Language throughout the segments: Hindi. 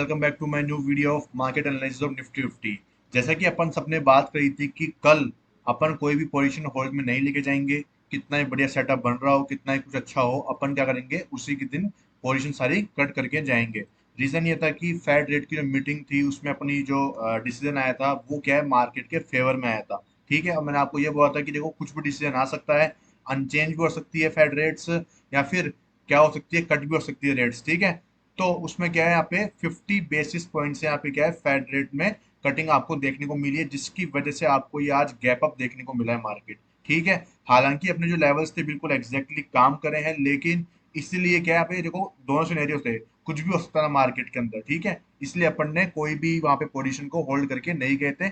Welcome back to my new video of market analysis of Nifty 50। जैसा कि अपन सबने बात करी थी कि कल अपन कोई भी पोजीशन होल्ड में नहीं लेके जाएंगे। कितना ही बढ़िया सेटअप बन रहा हो, कितना ही कुछ अच्छा हो, अपन क्या करेंगे उसी के दिन पोजीशन सारी कट करके जाएंगे। रीजन ये था कि फेड रेट की जो मीटिंग थी उसमें अपनी जो डिसीजन आया था वो क्या है, मार्केट के फेवर में आया था। ठीक है, और मैंने आपको ये बोला था कि देखो कुछ भी डिसीजन आ सकता है, अनचेंज भी हो सकती है फेड रेट्स, या फिर क्या हो सकती है, कट भी हो सकती है रेट्स। ठीक है, तो उसमें क्या है, यहाँ पे 50 बेसिस पॉइंट से यहाँ पे क्या है, फेड रेट में कटिंग आपको देखने को मिली है, जिसकी वजह से आपको ये आज गैप अप देखने को मिला है मार्केट। ठीक है, हालांकि अपने जो लेवल्स थे बिल्कुल एग्जैक्टली काम करे हैं, लेकिन इसीलिए क्या है, यहाँ पे देखो दोनों सिनेरियो थे, कुछ भी हो सकता था मार्केट के अंदर। ठीक है, इसलिए अपन ने कोई भी वहां पे पोजीशन को होल्ड करके नहीं गए थे,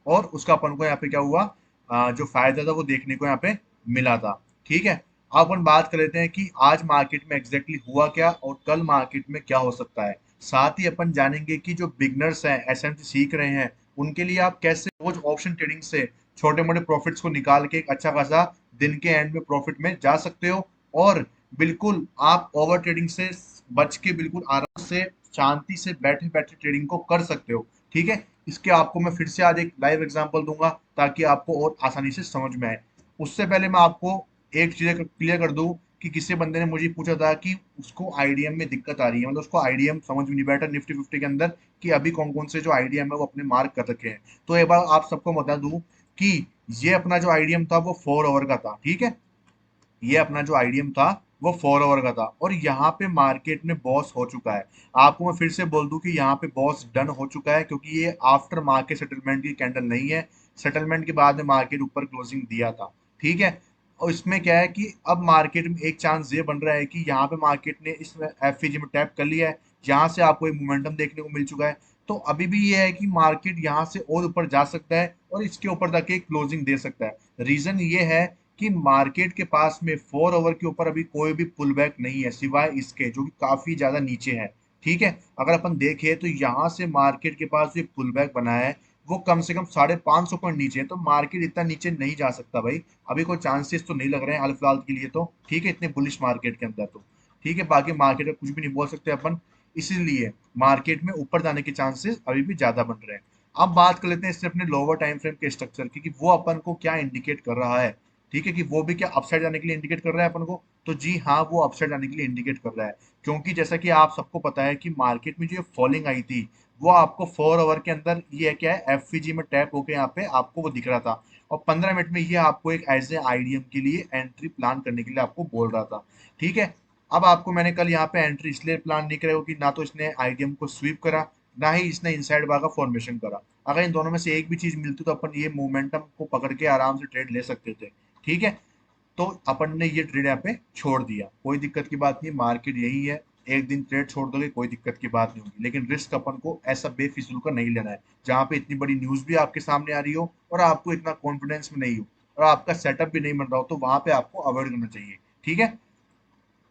और उसका अपन को यहाँ पे क्या हुआ, जो फायदा था वो देखने को यहाँ पे मिला था। ठीक है, अब अपन बात कर लेते हैं कि आज मार्केट में एग्जैक्टली हुआ क्या और कल मार्केट में क्या हो सकता है। साथ ही अपन जानेंगे कि जो बिगनर्स हैं, एसएमसी सीख रहे हैं, उनके लिए आप कैसे रोज ऑप्शन ट्रेडिंग से छोटे मोटे प्रॉफिट्स को निकाल के एक अच्छा खासा दिन के एंड में प्रॉफिट में जा सकते हो, और बिल्कुल आप ओवर ट्रेडिंग से बच के बिल्कुल आराम से शांति से बैठे बैठे ट्रेडिंग को कर सकते हो। ठीक है, इसके आपको मैं फिर से आज एक लाइव एग्जांपल दूंगा ताकि आपको और आसानी से समझ में आए। उससे पहले मैं आपको एक चीज क्लियर कर दूं कि किसी बंदे ने मुझे पूछा था कि उसको आईडीएम में दिक्कत आ रही है, मतलब उसको आईडीएम समझ में नहीं बैठा निफ्टी 50 के अंदर, कि अभी कौन कौन से जो आईडीएम है वो अपने मार्क कर रखे हैं। तो एक बार आप सबको बता दूं कि ये अपना जो आईडीएम था वो 4 आवर का था। ठीक है, ये अपना जो आईडीएम था वो 4 आवर का था, और यहाँ पे मार्केट में बॉस हो चुका है। आपको मैं फिर से बोल दूं कि यहाँ पे बॉस डन हो चुका है, क्योंकि ये आफ्टर मार्केट सेटलमेंट की कैंडल नहीं है। सेटलमेंट के बाद में मार्केट ऊपर क्लोजिंग दिया था। ठीक है, और इसमें क्या है कि अब मार्केट में एक चांस ये बन रहा है कि यहाँ पे मार्केट ने इस एफईजी में टैप कर लिया है, यहाँ से आपको एक मोमेंटम देखने को मिल चुका है। तो अभी भी ये है कि मार्केट यहाँ से और ऊपर जा सकता है और इसके ऊपर जाके क्लोजिंग दे सकता है। रीजन ये है कि मार्केट के पास में 4 ओवर के ऊपर अभी कोई भी पुल बैक नहीं है, सिवाय इसके जो कि काफी ज्यादा नीचे है। ठीक है, अगर अपन देखें तो यहाँ से मार्केट के पास जो पुल बैक बना है वो कम से कम 550 पॉइंट नीचे है, तो मार्केट इतना नीचे नहीं जा सकता भाई। अभी कोई चांसेस तो नहीं लग रहे हैं हाल फिलहाल के लिए तो। ठीक है, इतने बुलिश मार्केट के अंदर तो। ठीक है, बाकी मार्केट में कुछ भी नहीं बोल सकते अपन, इसीलिए मार्केट में ऊपर जाने के चांसेस अभी भी ज्यादा बन रहे हैं। अब बात कर लेते हैं इससे अपने लोअर टाइम फ्रेम के स्ट्रक्चर की, कि वो अपन को क्या इंडिकेट कर रहा है। ठीक है, कि वो भी क्या अपसाइड जाने के लिए इंडिकेट कर रहा है अपन को। तो जी हाँ, वो अपसाइड जाने के लिए इंडिकेट कर रहा है, क्योंकि जैसा कि आप सबको पता है कि मार्केट में जो फॉलिंग आई थी वो आपको 4 ओवर के अंदर ये क्या है, एफवीजी में टैप होके यहाँ पे आपको वो दिख रहा था, और 15 मिनट में ये आपको एक एज ए आईडीएम के लिए एंट्री प्लान करने के लिए आपको बोल रहा था। ठीक है, अब आपको मैंने कल यहाँ पे एंट्री इसलिए प्लान नहीं करा कि ना तो इसने आईडीएम को स्वीप करा, ना ही इसने इनसाइड बार का फॉर्मेशन करा। अगर इन दोनों में से एक भी चीज मिलती तो अपन ये मोमेंटम को पकड़ के आराम से ट्रेड ले सकते थे। ठीक है, तो अपन ने ये ट्रेड यहाँ पे छोड़ दिया, कोई दिक्कत की बात नहीं, मार्केट यही है। एक दिन ट्रेड छोड़ दोगे कोई दिक्कत की बात नहीं होगी, लेकिन रिस्क अपन को ऐसा बेफिजूल का नहीं लेना है, जहाँ पे इतनी बड़ी न्यूज भी आपके सामने आ रही हो और आपको इतना कॉन्फिडेंस में नहीं हो और आपका सेटअप भी नहीं बन रहा हो, तो वहां पे आपको अवॉइड करना चाहिए। ठीक है,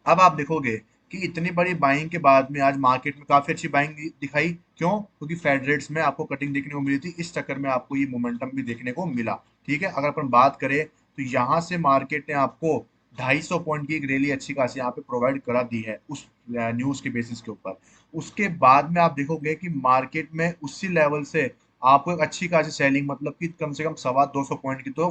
अब आप देखोगे कि इतनी बड़ी बाइंग के बाद में आज मार्केट में काफी अच्छी बाइंग दिखाई। क्यों? क्योंकि फेड रेट्स में आपको कटिंग देखने को मिली थी, इस चक्कर में आपको ये मोमेंटम भी देखने को मिला। ठीक है, अगर अपन बात करें तो यहाँ से मार्केट ने आपको 250 पॉइंट की एक रैली अच्छी खासी यहाँ पे प्रोवाइड करा दी है उस न्यूज के बेसिस के ऊपर। उसके बाद में आप देखोगे कि मार्केट में उसी लेवल से आपको एक अच्छी खासी सेलिंग, मतलब कि कम से कम 250 पॉइंट की तो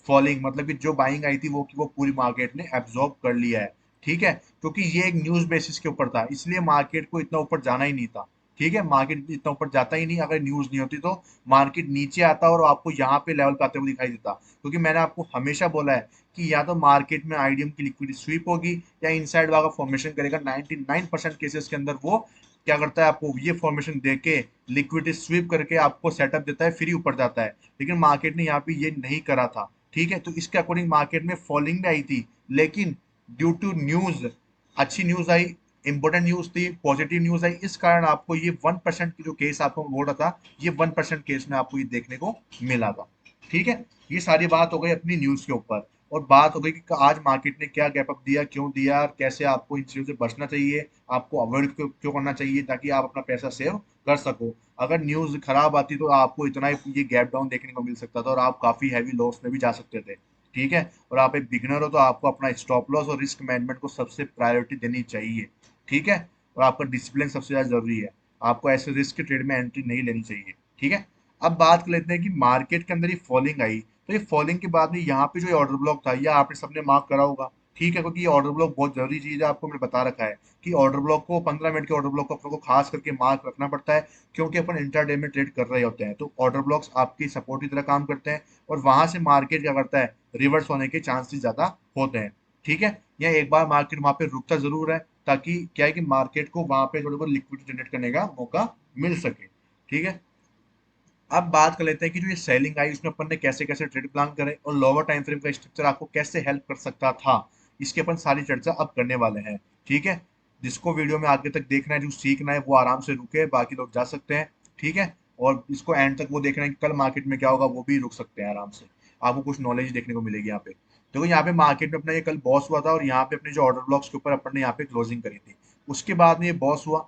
फॉलिंग, मतलब कि जो बाइंग आई थी वो की वो पूरी मार्केट ने एब्जॉर्ब कर लिया है। ठीक है, क्योंकि ये एक न्यूज बेसिस के ऊपर था, इसलिए मार्केट को इतना ऊपर जाना ही नहीं था। ठीक है, मार्केट इतना ऊपर जाता ही नहीं, अगर न्यूज नहीं होती तो मार्केट नीचे आता और आपको यहाँ पे लेवल पे आते हुए दिखाई देता। क्योंकि मैंने आपको हमेशा बोला है कि या तो मार्केट में आईडीएम की लिक्विडिटी स्वीप होगी या इनसाइड वाला फॉर्मेशन करेगा। 99% केसेस के अंदर वो क्या करता है, आपको ये फॉर्मेशन दे के लिक्विडिटी स्वीप करके आपको सेटअप देता है, फिर ही ऊपर जाता है। लेकिन मार्केट ने यहाँ पे ये नहीं करा था। ठीक है, तो इसके अकॉर्डिंग मार्केट में फॉलिंग भी आई थी, लेकिन ड्यू टू न्यूज, अच्छी न्यूज आई, इंपॉर्टेंट न्यूज थी, पॉजिटिव न्यूज आई, इस कारण आपको ये 1% की जो केस आपको बोल रहा था, ये 1% केस में आपको ये देखने को मिला था। ठीक है, ये सारी बात हो गई अपनी न्यूज के ऊपर, और बात हो गई कि आज मार्केट ने क्या गैप अप दिया, क्यों दिया, और कैसे आपको इन चीजों से बचना चाहिए, आपको अवॉइड क्यों करना चाहिए, ताकि आप अपना पैसा सेव कर सको। अगर न्यूज खराब आती तो आपको इतना ही ये गैप डाउन देखने को मिल सकता था और आप काफी हैवी लॉस में भी जा सकते थे। ठीक है, और आप एक बिगनर हो तो आपको अपना स्टॉप लॉस और रिस्क मैनेजमेंट को सबसे प्रायोरिटी देनी चाहिए। ठीक है, और आपका डिसिप्लिन सबसे ज्यादा जरूरी है। आपको ऐसे रिस्क के ट्रेड में एंट्री नहीं लेनी चाहिए। ठीक है, अब बात कर लेते हैं कि मार्केट के अंदर ये फॉलिंग आई, तो ये फॉलिंग के बाद में यहाँ पे जो ऑर्डर ब्लॉक था, या आपने सबने मार्क करा होगा। ठीक है, क्योंकि ये ऑर्डर ब्लॉक बहुत जरूरी चीज है, आपको मैंने बता रखा है कि ऑर्डर ब्लॉक को 15 मिनट के ऑर्डर ब्लॉक को अपने को खास करके मार्क रखना पड़ता है, क्योंकि अपन इंट्राडे में ट्रेड कर रहे होते हैं, तो ऑर्डर ब्लॉक्स आपकी सपोर्ट की तरह काम करते हैं, और वहां से मार्केट क्या करता है, रिवर्स होने के चांसेस ज्यादा होते हैं। ठीक है, या एक बार मार्केट वहां पे रुकता जरूर है, ताकि क्या है कि मार्केट को वहां पे थोड़ी बहुत लिक्विडिटी जनरेट करने का मौका मिल सके। ठीक है, अब बात कर लेते हैं कि जो ये सेलिंग आई उसमें अपन ने कैसे कैसे ट्रेड प्लान करे, और लोअर टाइम फ्रेम का स्ट्रक्चर आपको कैसे हेल्प कर सकता था, इसकी अपन सारी चर्चा अब करने वाले हैं। ठीक है, जिसको वीडियो में आगे तक देखना है, जो सीखना है, वो आराम से रुके, बाकी लोग जा सकते हैं। ठीक है, और इसको एंड तक वो देखना है कि कल मार्केट में क्या होगा, वो भी रुक सकते हैं आराम से, आपको कुछ नॉलेज देखने को मिलेगी यहाँ पे। देखो यहाँ पे मार्केट में अपना ये कल बॉस हुआ था, और यहाँ पे अपने जो ऑर्डर ब्लॉक्स के ऊपर अपन ने यहाँ पे क्लोजिंग करी थी, उसके बाद में ये बॉस हुआ।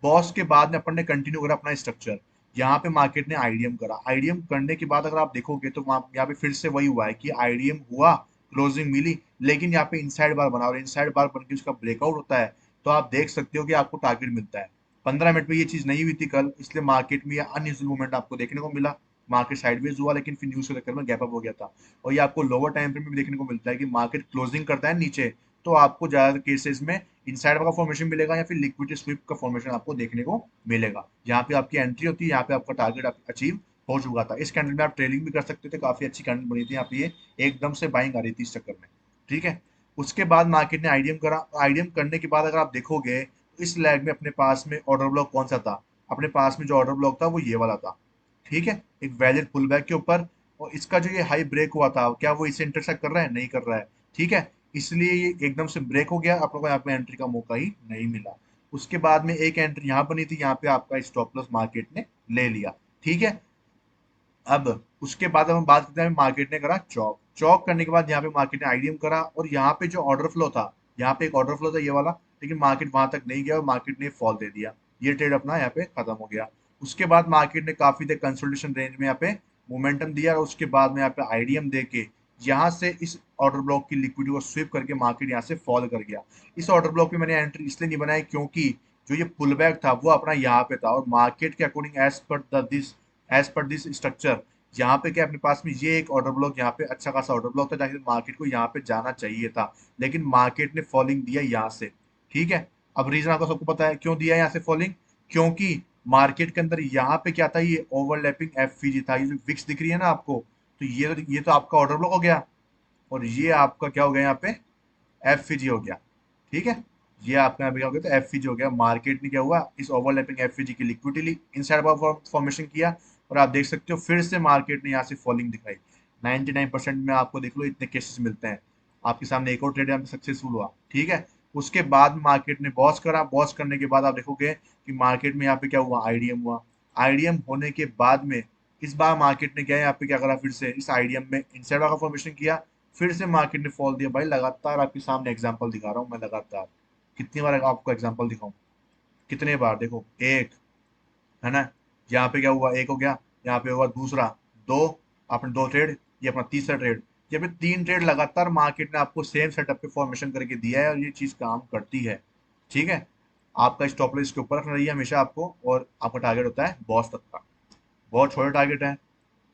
बॉस के बाद में अपन ने कंटिन्यू करा अपना स्ट्रक्चर, यहाँ पे मार्केट ने आईडीएम करा। आईडीएम करने के बाद अगर आप देखोगे तो यहाँ पे फिर से वही हुआ है कि आईडीएम हुआ, क्लोजिंग मिली, लेकिन यहाँ पे इनसाइड बार बना, और इनसाइड बार बन के उसका ब्रेकआउट होता है, तो आप देख सकते हो कि आपको टारगेट मिलता है। 15 मिनट में ये चीज नहीं हुई थी कल, इसलिए मार्केट में अनयूजुअल मूवमेंट आपको देखने को मिला। मार्केट साइडवेज हुआ, लेकिन फिर न्यूज के चक्कर में गैप अप हो गया था। और ये आपको लोअर टाइम फ्रेम में भी देखने को मिलता है कि मार्केट क्लोजिंग करता है नीचे, तो आपको ज्यादातर केसेस में इनसाइड का फॉर्मेशन मिलेगा, या फिर लिक्विडिटी स्विप का फॉर्मेशन आपको देखने को मिलेगा। यहाँ पे आपकी एंट्री होती है, यहाँ पे आपका टारगेट अचीव हो चुका था। इस कैंडल में आप ट्रेडिंग भी कर सकते थे, काफी अच्छी कैंडल बनी थी यहाँ पे, ये एकदम से बाइंग आ रही थी इस चक्कर में। ठीक है, उसके बाद मार्केट ने आईडीएम करा। आईडीएम करने के बाद अगर आप देखोगे तो इस लैग में अपने पास में ऑर्डर ब्लॉक कौन सा था, अपने पास में जो ऑर्डर ब्लॉक था वो ये वाला था। ठीक है, एक वैलिड पुल बैक के ऊपर, और इसका जो ये हाई ब्रेक हुआ था, क्या वो इसे इंटरसेक्ट कर रहा है, नहीं कर रहा है। ठीक है, इसलिए ये एकदम से ब्रेक हो गया, आप लोगों को यहाँ पे एंट्री का मौका ही नहीं मिला। उसके बाद में एक एंट्री यहाँ बनी थी, यहाँ पे आपका स्टॉप लॉस मार्केट ने ले लिया। ठीक है, अब उसके बाद हम बात करते हैं, मार्केट ने करा चौक। चौक करने के बाद यहाँ पे मार्केट ने आईडीएम करा, और यहाँ पे जो ऑर्डर फ्लो था, यहाँ पे एक ऑर्डर फ्लो था ये वाला, लेकिन मार्केट वहां तक नहीं गया और मार्केट ने फॉल दे दिया। ये ट्रेड अपना यहाँ पे खत्म हो गया। उसके बाद मार्केट ने काफी देर कंसोलिडेशन रेंज में यहाँ पे मोमेंटम दिया, और उसके बाद में यहाँ पे आईडीएम दे के यहाँ से इस ऑर्डर ब्लॉक की लिक्विडिटी को स्विप करके मार्केट यहाँ से फॉल कर गया। इस ऑर्डर ब्लॉक पे मैंने एंट्री इसलिए नहीं बनाई, क्योंकि जो ये पुल बैक था वो अपना यहाँ पे था, और मार्केट के according as per this structure, यहाँ पे क्या अपने पास में ये एक ऑर्डर ब्लॉक, यहाँ पे अच्छा खासा ऑर्डर ब्लॉक था, जाके मार्केट को यहाँ पे जाना चाहिए था, लेकिन मार्केट ने फॉलिंग दिया यहाँ से। ठीक है, अब रीजन आपको सबको पता है क्यों दिया यहाँ से फॉलिंग, क्योंकि मार्केट के अंदर यहाँ पे क्या था, ये ओवरलैपिंग एफवीजी था, ये जो विक्स दिख रही है ना आपको, तो ये तो आपका ऑर्डर ब्लॉक हो गया, और ये आपका क्या हो गया यहाँ पे, एफवीजी हो गया। ठीक है, ये आपका यहाँ पे क्या हो गया, तो एफवीजी हो गया। मार्केट ने क्या हुआ, इस ओवरलैपिंग एफवीजी की लिक्विडिटी ली, इनसाइड फॉर्मेशन किया, और आप देख सकते हो फिर से मार्केट ने यहाँ से फॉलिंग दिखाई। 99% में आपको देख लो इतने केसेस मिलते हैं। आपके सामने एक और ट्रेड यहाँ पे सक्सेसफुल हुआ। ठीक है, उसके बाद मार्केट ने बॉस करा। बॉस करने के बाद आप देखोगे कि मार्केट में यहाँ पे क्या हुआ, आईडीएम हुआ। आईडीएम होने के बाद में इस बार मार्केट ने क्या है, यहाँ पे क्या करा, फिर से इस आईडीएम में इनसाइड का फॉर्मेशन किया, फिर से मार्केट ने फॉल दिया। भाई लगातार आपके सामने एग्जांपल दिखा रहा हूँ मैं, लगातार कितनी बार आपको एग्जांपल दिखाऊं, कितने बार, देखो एक, है ना, यहाँ पे क्या हुआ, एक हो गया, यहाँ पे हुआ दूसरा, दो, आपने दो ट्रेड, ये अपना तीसरा ट्रेड, ये पे 3 ट्रेड लगातार मार्केट ने आपको सेम सेटअप पे फॉर्मेशन करके दिया है, और ये चीज काम करती है। ठीक है, आपका स्टॉप लॉस इसके ऊपर रखना चाहिए हमेशा आपको, और आपका टारगेट होता है बॉस तक का। बहुत छोटे टारगेट है,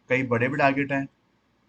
कई बड़े भी टारगेट हैं,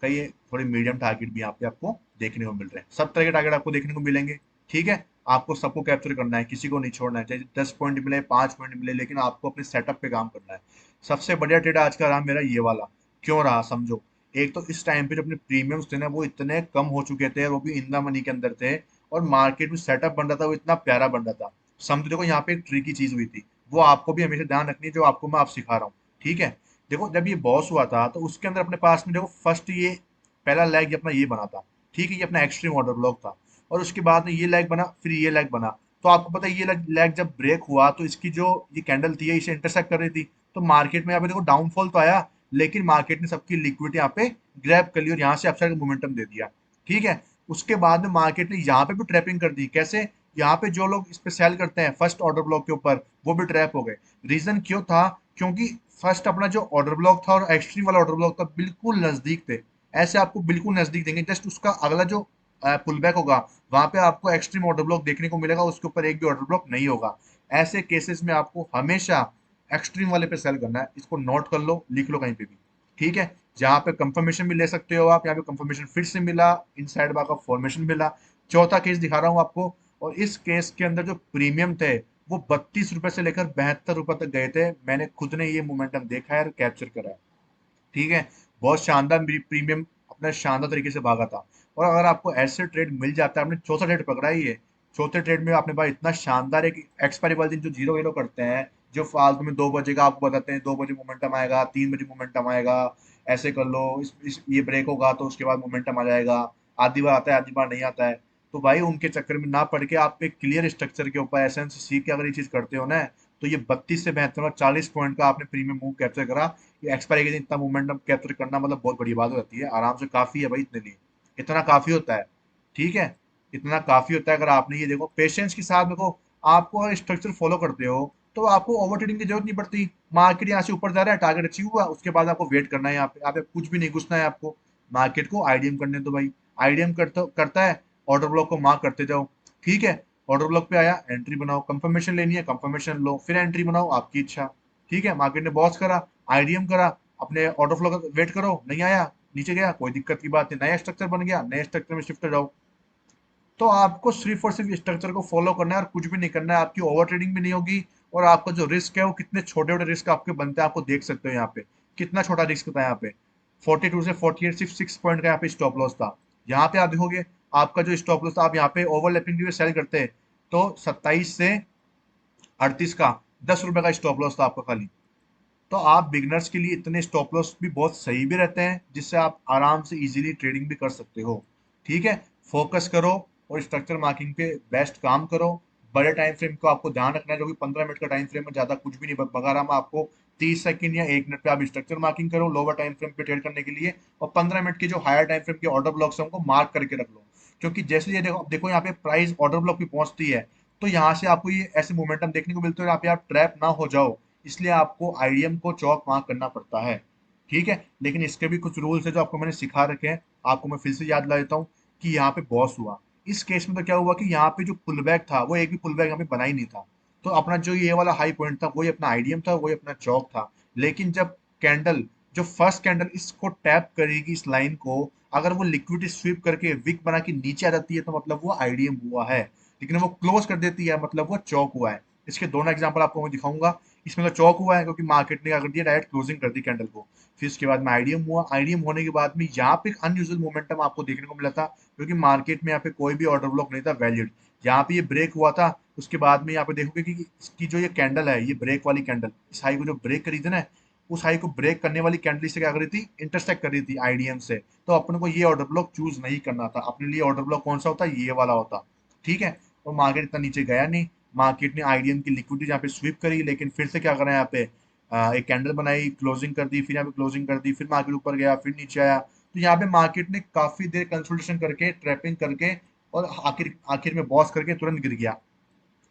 कई थोड़े मीडियम टारगेट भी यहाँ पे आपको देखने को मिल रहे हैं। सब तरह के टारगेट आपको देखने को मिलेंगे। ठीक है, आपको सबको कैप्चर करना है, किसी को नहीं छोड़ना है, चाहे 10 पॉइंट मिले, 5 पॉइंट मिले, लेकिन आपको अपने सेटअप पे काम करना है। सबसे बढ़िया ट्रेड आज का रहा मेरा ये वाला। क्यों रहा समझो, एक तो इस टाइम पे जो अपने प्रीमियम्स थे ना, वो इतने कम हो चुके थे, और वो भी इन द मनी के अंदर थे, और मार्केट में सेटअप बन रहा था वो इतना प्यारा बन रहा था। समझो, देखो यहाँ पे एक ट्रिकी चीज हुई थी, वो आपको भी हमेशा ध्यान रखनी है, जो आपको मैं आप सिखा रहा हूँ। ठीक है, देखो जब ये बॉस हुआ था, तो उसके अंदर अपने पास में देखो फर्स्ट ये पहला लेग अपना ये बना था। ठीक है, ये अपना एक्सट्रीम ऑर्डर ब्लॉक था, और उसके बाद में ये लेग बना, फिर ये लेग बना। तो आपको पता है ये लेग जब ब्रेक हुआ, तो इसकी जो ये कैंडल थी, ये इसे इंटरसेक्ट कर रही थी, तो मार्केट में यहाँ पे देखो डाउनफॉल तो आया, लेकिन मार्केट ने सबकी लिक्विडिटी यहाँ पे ग्रैब कर ली, और यहाँ से अपसाइड का मोमेंटम दे दिया। ठीक है, उसके बाद में मार्केट ने यहाँ पे भी ट्रैपिंग कर दी। कैसे, यहाँ पे जो लोग इस पे सेल करते हैं फर्स्ट ऑर्डर ब्लॉक के ऊपर, वो भी ट्रैप हो गए। रीजन क्यों था, क्योंकि फर्स्ट अपना जो ऑर्डर ब्लॉक था और एक्सट्रीम वाला ऑर्डर ब्लॉक था, बिल्कुल नजदीक थे। ऐसे आपको बिल्कुल नजदीक देंगे, जस्ट उसका अगला जो पुल बैक होगा, वहां पे आपको एक्सट्रीम ऑर्डर ब्लॉक देखने को मिलेगा, उसके ऊपर एक भी ऑर्डर ब्लॉक नहीं होगा। ऐसे केसेस में आपको हमेशा एक्सट्रीम वाले पे सेल करना है। इसको नोट कर लो, लिख लो कहीं पे भी, ठीक है। जहाँ पे कंफर्मेशन भी ले सकते हो आप, यहाँ पे कंफर्मेशन फिर से मिला, इनसाइड बार का फॉर्मेशन मिला। चौथा केस दिखा रहा हूँ आपको, और इस केस के अंदर जो प्रीमियम थे वो 32 रुपए से लेकर 72 रुपए तक गए थे। मैंने खुद ने ये मोमेंटम देखा है और कैप्चर करा है, ठीक है। बहुत शानदार प्रीमियम अपना शानदार तरीके से भागा था। और अगर आपको ऐसे ट्रेड मिल जाता है, आपने चौथा ट्रेड पकड़ा ही है, चौथे ट्रेड में आपने पास इतना शानदार है कि एक्सपायरी वाले दिन जो जीरो हीरो करते हैं, जो फालतू में 2 बजे का आपको बताते हैं, 2 बजे मोमेंटम आएगा, 3 बजे मोमेंटम आएगा, ऐसे कर लो, ये ब्रेक होगा तो उसके बाद मोमेंटम आ जाएगा, आधी बार आता है आधी बार नहीं आता है। तो भाई उनके चक्कर में ना पड़ के आप एक क्लियर स्ट्रक्चर के ऊपर एसेंस सीख के अगर ये चीज करते हो ना, तो ये 32 से 72 और 40 पॉइंट का आपने प्रीमियम मूव कैप्चर करा। ये एक्सपायरी के दिन इतना मोमेंटम कैप्चर करना मतलब बहुत बड़ी बात हो जाती है, आराम से काफी है भाई इतने लिए, इतना काफी होता है, ठीक है। इतना काफी होता है अगर आपने ये देखो पेशेंस के साथ देखो, आपको अगर स्ट्रक्चर फॉलो करते हो तो आपको ओवर ट्रेडिंग की जरूरत नहीं पड़ती। मार्केट यहाँ से ऊपर जा रहा है, टारगेट अचीव हुआ, उसके बाद आपको वेट करना है, यहाँ पे कुछ भी नहीं घुसना है आपको, मार्केट को आईडीएम करने दो भाई। आईडीएम करता है, ऑर्डर ब्लॉक को मार्क करते जाओ, ठीक है। ऑर्डर ब्लॉक पे आया, एंट्री बनाओ, कंफर्मेशन लेनी है कंफर्मेशन लो, फिर एंट्री बनाओ, आपकी इच्छा, ठीक है। मार्केट ने बॉस करा, आईडीएम करा, अपने ऑर्डर फ्लो का वेट करो, नहीं आया, नीचे गया, कोई दिक्कत की बात नहीं, नया स्ट्रक्चर बन गया, नए स्ट्रक्चर में शिफ्ट हो जाओ। तो आपको सिर्फ और सिर्फ स्ट्रक्चर को फॉलो करना है और कुछ भी नहीं करना है, आपकी ओवर ट्रेडिंग भी नहीं होगी। और आपका जो रिस्क है वो कितने छोटे छोटे रिस्क आपके बनते हैं, आपको देख सकते हो यहाँ पे कितना छोटा रिस्क था। यहाँ पे 42 से 48 सिर्फ 6 पॉइंट का यहाँ पे स्टॉप लॉस था। यहाँ पे आप देखोगे आपका जो स्टॉप लॉस था, आप यहाँ पे ओवरलैपिंग के सेल करते हैं तो 27 से 38 का 10 रुपए का स्टॉप लॉस था आपका खाली। तो आप बिगनर्स के लिए इतने स्टॉप लॉस भी बहुत सही भी रहते हैं, जिससे आप आराम से इजीली ट्रेडिंग भी कर सकते हो, ठीक है। फोकस करो और स्ट्रक्चर मार्किंग पे बेस्ट काम करो। बड़े टाइम फ्रेम को आपको ध्यान रखना है, जो कि 15 मिनट का टाइम फ्रेम है, ज्यादा कुछ भी नहीं बगा रहा मैं आपको। 30 सेकंड या 1 मिनट पे आप स्ट्रक्चर मार्किंग करो लोअर टाइम फ्रेम पे ट्रेड करने के लिए, और 15 मिनट के जो हायर टाइम फ्रेम के ऑर्डर ब्लॉक्स है उनको मार्क करके रख लो। क्योंकि जैसे ये देखो देखो यहाँ पे प्राइस ऑर्डर ब्लॉक पे पहुंचती है, तो यहाँ से आपको ये ऐसे मोमेंटम देखने को मिलते हैं, यहाँ पे आप ट्रैप ना हो जाओ, इसलिए आपको आईडीएम को चौक मार्क करना पड़ता है, ठीक है। लेकिन इसके भी कुछ रूल्स है जो आपको मैंने सिखा रखे हैं, आपको मैं फिर से याद दिला देता हूँ कि यहाँ पे बॉस हुआ। इस केस में तो क्या हुआ कि यहाँ पे जो पुल बैक था वो एक भी पुल बैक यहाँ पे बना ही नहीं था। तो अपना जो ये वाला हाई पॉइंट था वही अपना आईडीएम था, वही अपना चौक था। लेकिन जब कैंडल जो फर्स्ट कैंडल इसको टैप करेगी इस लाइन को, अगर वो लिक्विडिटी स्वीप करके विक बना के नीचे आ जाती है तो मतलब वो आईडीएम हुआ है। लेकिन वो क्लोज कर देती है मतलब वो चौक हुआ है। इसके दोनों एग्जांपल आपको मैं दिखाऊंगा। इसमें तो चौक हुआ है क्योंकि मार्केट ने क्या कर दिया, डायरेक्ट क्लोजिंग कर दी कैंडल को। फिर उसके बाद में आईडीएम हुआ, आईडीएम होने के बाद में यहाँ पे अनयूजुअल मोमेंटम आपको देखने को मिला था, क्योंकि मार्केट में यहाँ पे कोई भी ऑर्डर ब्लॉक नहीं था वैलिड। यहाँ पे ये ब्रेक हुआ था, उसके बाद में यहाँ पे देखोगे कि इसकी जो ये कैंडल है, ये ब्रेक वाली कैंडल, इस हाई को जो ब्रेक करी थी ना, उस हाई को ब्रेक करने वाली कैंडल से क्या कर रही थी, इंटरसेक्ट कर रही थी आईडीएम से। तो अपन को ये ऑर्डर ब्लॉक चूज नहीं करना था, अपने लिए ऑर्डर ब्लॉक कौन सा होता, ये वाला होता, ठीक है। और मार्केट इतना नीचे गया नहीं, मार्केट ने आईडीएम की लिक्विडिटी यहाँ पे स्वीप करी, लेकिन फिर से क्या करा यहाँ पे, एक कैंडल बनाई, क्लोजिंग कर दी, फिर यहाँ पे क्लोजिंग कर दी, फिर मार्केट ऊपर गया, फिर नीचे आया। तो यहाँ पे मार्केट ने काफी देर कंसोलिडेशन करके, ट्रैपिंग करके, और आखिर आखिर में बॉस करके तुरंत गिर गया,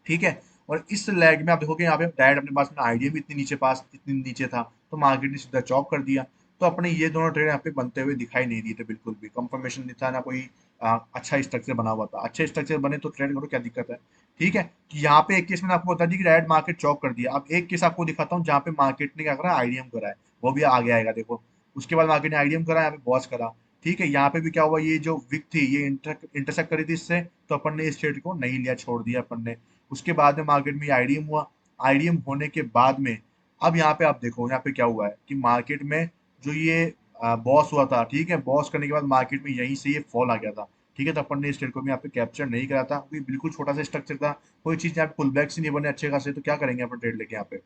ठीक है। और इस लैग में आप देखोगे यहाँ पे डायरेक्ट अपने पास में आईडीएम इतनी नीचे पास इतनी नीचे था, तो मार्केट ने सीधा चॉप कर दिया। तो अपने ये दोनों ट्रेड यहाँ पे बनते हुए दिखाई नहीं दिए थे, बिल्कुल भी कंफर्मेशन नहीं था ना कोई अच्छा स्ट्रक्चर बना हुआ था। अच्छे स्ट्रक्चर बने तो ट्रेड करो, क्या दिक्कत है, ठीक है। तो यहाँ पे एक केस मैंने आपको बता दी कि डायरेक्ट मार्केट चॉप कर दिया। अब एक केस आपको दिखाता हूँ जहाँ पे मार्केट ने क्या करा, आईडीएम करा है, वो भी आगे आएगा देखो। उसके बाद मार्केट ने आईडीएम करा, यहाँ पे बॉस करा, ठीक है। यहाँ पे भी क्या हुआ, ये जो विक थी ये इंटरसेक्ट करी थी इससे, तो अपन ने इस ट्रेड को नहीं लिया, छोड़ दिया अपन ने। उसके बाद में मार्केट में आईडीएम हुआ, आईडीएम होने के बाद में अब यहाँ पे आप देखो यहाँ पे क्या हुआ है कि मार्केट में जो ये बॉस हुआ था, ठीक है, बॉस करने के बाद मार्केट में यहीं से ये फॉल आ गया था, ठीक है। तो अपन ने इस ट्रेड को भी यहाँ पे कैप्चर नहीं करा था, क्योंकि बिल्कुल छोटा सा स्ट्रक्चर था, कोई चीज यहाँ पे पुल बैक्स ही नहीं बने अच्छे खासे, तो क्या करेंगे अपन ट्रेड लेके यहाँ पे।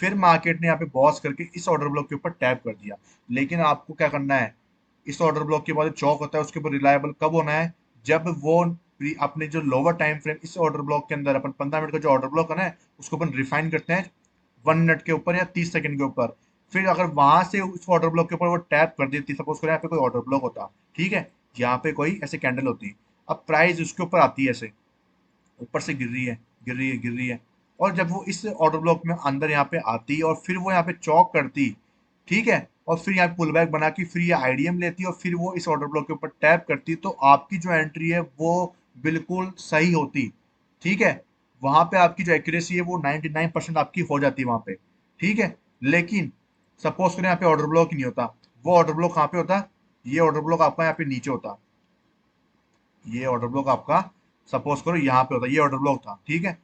फिर मार्केट ने यहाँ पे बॉस करके इस ऑर्डर ब्लॉक के ऊपर टैप कर दिया। लेकिन आपको क्या करना है, इस ऑर्डर ब्लॉक के बाद जो चौक होता है उसके ऊपर रिलायबल कब होना है, जब वो अपने जो लोअर टाइम फ्रेम इस ऑर्डर ब्लॉक के अंदर अपन 15 मिनट का जो ऑर्डर ब्लॉक है ना, उसको अपन रिफाइन करते हैं 1 मिनट के ऊपर या 30 सेकंड के ऊपर। फिर अगर वहां से उस ऑर्डर ब्लॉक के ऊपर वो टैप कर देती, सपोज करें यहाँ पे कोई ऑर्डर ब्लॉक होता, ठीक है, यहाँ पे कोई ऐसे कैंडल होती, अब प्राइस उसके ऊपर आती है ऐसे, ऊपर से गिर रही है, गिर रही है, गिर रही है। और जब वो इस ऑर्डर ब्लॉक में अंदर यहाँ पे आती और फिर वो यहाँ पे चौक करती, ठीक है, और फिर यहाँ पुल बैक बना के फिर ये आईडीएम लेती और फिर वो इस ऑर्डर ब्लॉक के ऊपर टैप करती, तो आपकी जो एंट्री है वो बिल्कुल सही होती, ठीक है। वहां पे आपकी जो एक्यूरेसी है वो 99% आपकी हो जाती है वहां पे, ठीक है। लेकिन सपोज करें यहाँ पे ऑर्डर ब्लॉक ही नहीं होता, वो ऑर्डर ब्लॉक कहाँ पे होता, ये ऑर्डर ब्लॉक आपका यहाँ पे नीचे होता, ये ऑर्डर ब्लॉक आपका सपोज करो यहाँ पे होता, ये ऑर्डर ब्लॉक था, ठीक है।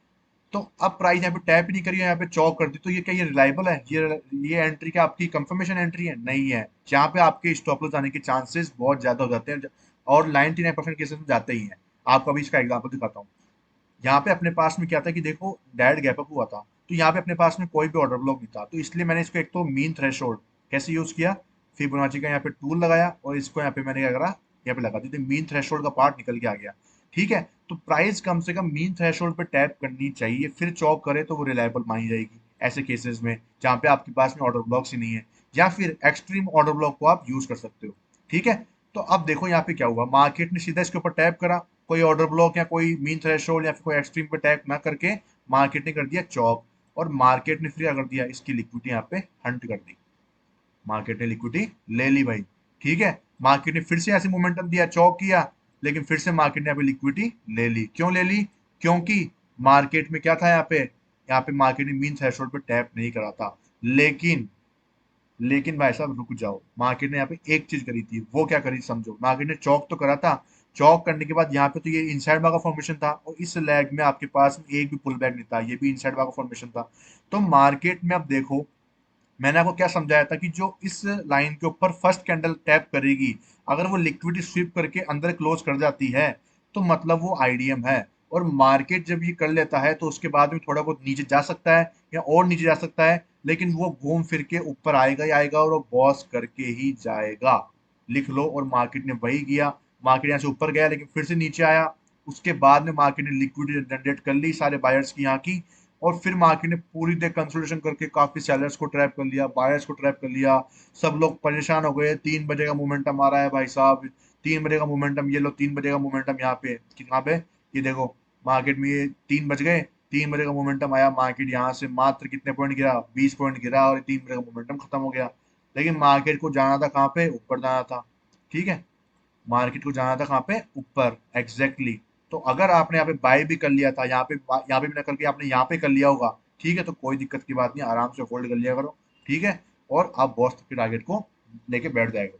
तो अब प्राइस यहाँ पे टैप ही नहीं करी है, यहाँ पे चौक कर दी, तो ये क्या, ये रिलायबल है, ये एंट्री क्या आपकी कंफर्मेशन एंट्री है, नहीं है। यहाँ पे आपके स्टॉप लॉस आने के चांसेस बहुत ज्यादा हो जाते हैं, और 99% केसेस में जाते ही हैं। आपको अभी इसका एग्जांपल दिखाता हूँ। यहाँ पे अपने पास में क्या था कि देखो डायरेक्ट गैप अप हुआ था, तो यहाँ पे अपने पास में कोई भी ऑर्डर ब्लॉक नहीं था, तो इसलिए मैंने इसको एक तो मीन थ्रेशोल्ड कैसे यूज किया, फिबोनाची का यहाँ पे टूल लगाया, और इसको यहाँ पे मैंने क्या करा, यहाँ पे लगा दी, तो मीन थ्रेशोल्ड का पार्ट निकल के आ गया। ठीक है। तो प्राइस कम से कम मीन थ्रेशोल्ड पे टैप करनी चाहिए, फिर चॉक करे तो वो रिलायबल मानी जाएगी ऐसे केसेस में जहाँ पे आपके पास में ऑर्डर ब्लॉक्स ही नहीं है, या फिर एक्सट्रीम ऑर्डर ब्लॉक को आप यूज कर सकते हो। ठीक है। तो अब देखो यहाँ पे क्या हुआ, मार्केट ने सीधा इसके ऊपर टैप करा, कोई ऑर्डर ब्लॉक या कोई मीन थ्रेशोल्ड या फिर कोई एक्सट्रीम पे टैप ना करके मार्केट ने कर दिया चॉक, और मार्केट ने फिर क्या कर दिया, इसकी लिक्विडिटी यहाँ पे हंट कर दी, मार्केट ने लिक्विडिटी ले ली भाई। ठीक है। मार्केट ने फिर से ऐसे मोमेंटम दिया, चौक किया, लेकिन फिर से मार्केट ने यहाँ पे लिक्विडिटी ले ली। क्यों ले ली, क्योंकि मार्केट में क्या था, यहाँ पे मार्केट ने मीन थ्रेशोल्ड पे टैप नहीं करा था। लेकिन भाई साहब रुक जाओ, मार्केट ने यहाँ पे एक चीज करी थी, वो क्या करी समझो, मार्केट ने चौक तो करा था, चौक करने के बाद यहाँ पे तो ये इनसाइड बार का फॉर्मेशन था, और इस लैग में आपके पास में एक भी पुल बैक नहीं था, ये भी इनसाइड बार का फॉर्मेशन था। तो मार्केट में अब देखो, मैंने आपको क्या समझाया था कि जो इस लाइन के ऊपर फर्स्ट कैंडल टैप करेगी, अगर वो लिक्विडिटी स्वीप करके अंदर क्लोज कर जाती है, तो मतलब वो आईडीएम है। और मार्केट जब ये कर लेता है तो उसके बाद में थोड़ा बहुत नीचे जा सकता है, या और नीचे जा सकता है, लेकिन वो घूम फिर के ऊपर आएगा ही आएगा, और वो बॉस करके ही जाएगा। लिख लो। और मार्केट ने वही किया, मार्केट यहाँ से ऊपर गया लेकिन फिर से नीचे आया, उसके बाद में मार्केट ने लिक्विडिटी जनरेट कर ली सारे बायर्स की यहाँ की, और फिर मार्केट ने पूरी देर कंसोलिडेशन करके काफी सेलर्स को ट्रैप कर लिया, बायर्स को ट्रैप कर लिया। सब लोग परेशान हो गए, 3 बजे का मोमेंटम आ रहा है भाई साहब, 3 बजे का मोमेंटम, ये लो 3 बजे का मोमेंटम यहाँ पे कहाँ पे, ये देखो मार्केट में ये 3 बज गए, 3 बजे का मोमेंटम आया, मार्केट यहाँ से मात्र कितने पॉइंट गिरा, 20 पॉइंट गिरा, और 3 बजे का मोमेंटम खत्म हो गया। लेकिन मार्केट को जाना था कहाँ पे, ऊपर जाना था। ठीक है। मार्केट को जाना था कहाँ पे, ऊपर, एग्जैक्टली exactly। तो अगर आपने यहाँ पे बाय भी कर लिया था, यहाँ पे भी ना करके आपने यहाँ पे कर लिया होगा, ठीक है, तो कोई दिक्कत की बात नहीं, आराम से होल्ड कर लिया करो। ठीक है। और आप बॉस के टारगेट को लेके बैठ जाया करो।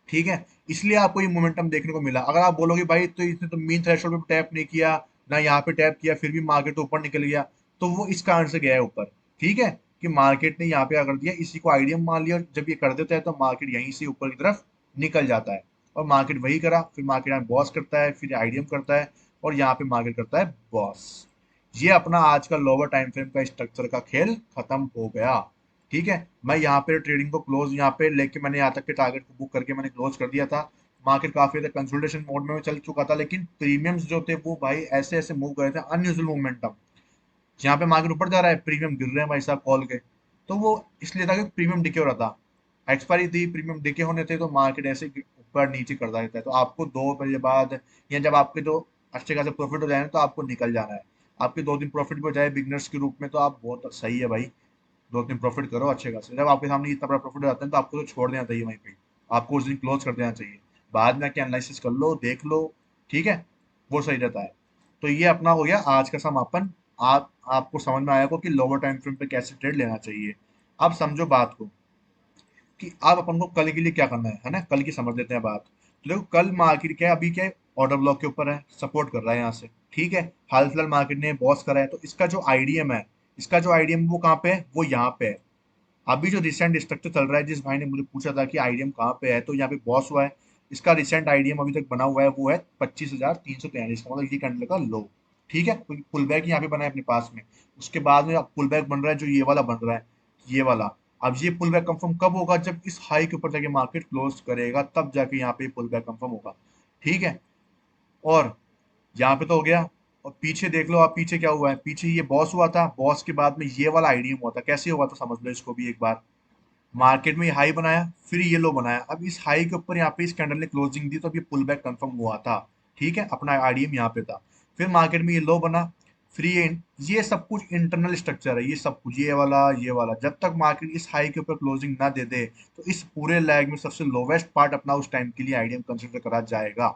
ठीक है। इसलिए आपको ये मोमेंटम देखने को मिला। अगर आप बोलोगे भाई तो इसने तो मीन थ्रेशोल्ड पे टैप नहीं किया, ना यहाँ पे टैप किया, फिर भी मार्केट ऊपर निकल गया, तो वो इस कारण से गया है ऊपर। ठीक है। कि मार्केट ने यहाँ पे क्या कर दिया, इसी को आइडियम मान लिया, और जब ये कर देता है तो मार्केट यहीं से ऊपर की तरफ निकल जाता है। और मार्केट वही करा, फिर मार्केट यहाँ बॉस करता है, फिर आइडियम करता है, और यहाँ पे मार्केट करता है बॉस। ये अपना आज का लोअर टाइम फ्रेम का स्ट्रक्चर का खेल खत्म हो गया। ठीक है। मैं यहाँ पे ट्रेडिंग को क्लोज यहाँ पे लेके मैंने यहाँ तक के टारगेट को बुक करके मैंने क्लोज कर दिया था। मार्केट काफी ज्यादा कंसोलिडेशन मोड में चल चुका था, लेकिन प्रीमियम्स जो थे वो भाई ऐसे ऐसे मूव कर रहे थे, अनयूजुअल मोमेंटम। जहाँ पे मार्केट ऊपर जा रहा है, प्रीमियम गिर रहे हैं भाई साहब कॉल के। तो वो इसलिए था कि प्रीमियम डिके हो रहा था, एक्सपायरी थी, प्रीमियम डिके होने थे, तो मार्केट ऐसे ऊपर नीचे करता रहता है। तो आपको 2 बजे बाद, या जब आपके जो अच्छे खासे प्रॉफिट हो जाए तो आपको निकल जाना है। आपके 2 दिन प्रॉफिट भी हो जाए बिगनर्स के रूप में तो आप बहुत सही है भाई, 2 दिन प्रॉफिट करो अच्छे खासे। जब आपके सामने इतना बड़ा प्रॉफिट हो जाता है तो आपको तो छोड़ देना चाहिए वहीं पे, आपको उस दिन क्लोज कर देना चाहिए। बाद में आके एनालिसिस कर लो, देख लो। ठीक है। वो सही रहता है। तो ये अपना हो गया आज का समापन। आपको समझ में आया को कि लोअर टाइम फ्रेम पे कैसे ट्रेड लेना चाहिए। अब समझो बात को कि अब अपन को कल के लिए क्या करना है ना, कल की समझ लेते हैं बात। तो देखो कल मार्केट क्या है, अभी क्या है, ऑर्डर ब्लॉक के ऊपर है, सपोर्ट कर रहा है यहाँ से। ठीक है। हाल फिलहाल मार्केट ने बॉस करा है, तो इसका जो आईडीएम है, इसका जो आईडीएम वो कहाँ पे है, वो यहाँ पे है। अभी जो रिसेंट स्ट्रक्चर चल रहा है, जिस भाई ने मुझे पूछा था कि आईडीएम कहाँ पे है, तो यहाँ पे बॉस हुआ है। इसका रिसेंट आईडीएम अभी तक बना हुआ है, वो है 25,343 का, मतलब ये कैंडल का लो। ठीक है। पुल बैक यहाँ पे बना है अपने पास में, उसके बाद में अब पुल बैक बन रहा है, जो ये वाला बन रहा है, ये वाला। अब ये पुल बैक कंफर्म कब होगा, जब इस हाई के ऊपर जाके मार्केट क्लोज करेगा, तब जाके यहाँ पे पुल बैक कंफर्म होगा। ठीक है। और यहाँ पे तो हो गया। और पीछे देख लो आप, पीछे क्या हुआ है, पीछे ये बॉस हुआ था, बॉस के बाद में ये वाला आईडीएम हुआ था। कैसे हुआ था समझ लो इसको भी एक बार। मार्केट में ये हाई बनाया, फिर ये लो बनाया, अब इस हाई के ऊपर यहाँ पे इस कैंडल ने क्लोजिंग दी, तो अब ये पुल बैक कंफर्म हुआ था। ठीक है। अपना आरडीएम यहाँ पे था। फिर मार्केट में ये लो बना, फिर ये सब कुछ इंटरनल स्ट्रक्चर है, ये सब कुछ, ये वाला जब तक मार्केट इस हाई के ऊपर क्लोजिंग ना दे दे, तो इस पूरे लैग में सबसे लोवेस्ट पार्ट अपना उस टाइम के लिए आईडीएम कंसिडर करा जाएगा।